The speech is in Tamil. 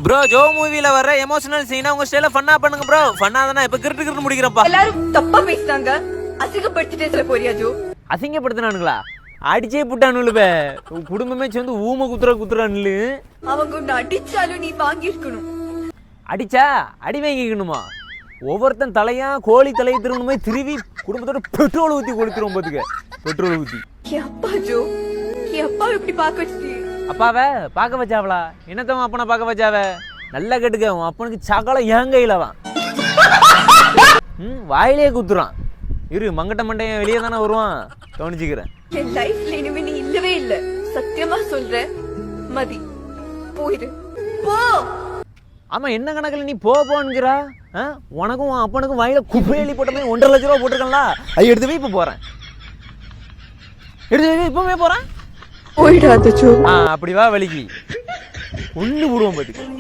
ப்ரோ ஜோ மூவில வர எமோஷனல் சீனை உங்க ஸ்டைல ஃபன்னா பண்ணுங்க ப்ரோ. ஃபன்னா தானே இப்ப கிரிட்டு முடிக்கிறப்பா. எல்லாரும் தப்பா பேசிட்டாங்க. அசிங்கப்படுத்திட்டே சொல்ல போறியா ஜோ? அசிங்கப்படுத்தினானுங்களா? அடிச்சே புட்டானுல்ல. குடும்பமே சேர்ந்து ஊம குத்துறானுல. அவங்க உன்னை அடிச்சாலும் நீ வாங்கியிருக்கணும். அடிச்சா அடி வாங்கிக்கணுமா? ஒவ்வொருத்தன் தலையா கோழி தலையை திருவணுமே திருவி குடும்பத்தோட பெட்ரோல் ஊத்தி கொடுத்துருவோம் பாத்துக்க. பெட்ரோல் ஊத்தி அப்பா ஜோ, அப்பா இப்படி பார்க்க வச்சுட்டு அப்பாவை பார்க்க வச்சாவளா? என்னத்தவன் அப்பனை பார்க்க வச்சாவ? நல்லா கேட்டுக்க, உன் அப்பனுக்கு சகல என் கையிலதான். வாயிலே குத்துறான். இரு மங்கட்ட மண்டையன் வெளியே தானே வருவான், கவனிச்சுக்கிறேன். என் லைஃப்ல இனிமே நீ இல்லவே இல்ல. சத்தியமா சொல்றேன். மதி போயிரு போ. ஆமா, என்ன கணக்குல நீ போன்கிறா? உனக்கும் உன் அப்பனுக்கும் வாயில குப்பையெளி போட்ட மாதிரி 1.5 லட்ச ரூபா போட்டிருக்கா? அது எடுத்து போய் இப்ப போறேன். எடுத்து போய் இப்பவே போறேன். போயிடாத ஜோ. அப்படி வா வலிக்கு ஒண்ணு விடுவோம் பாத்துக்க.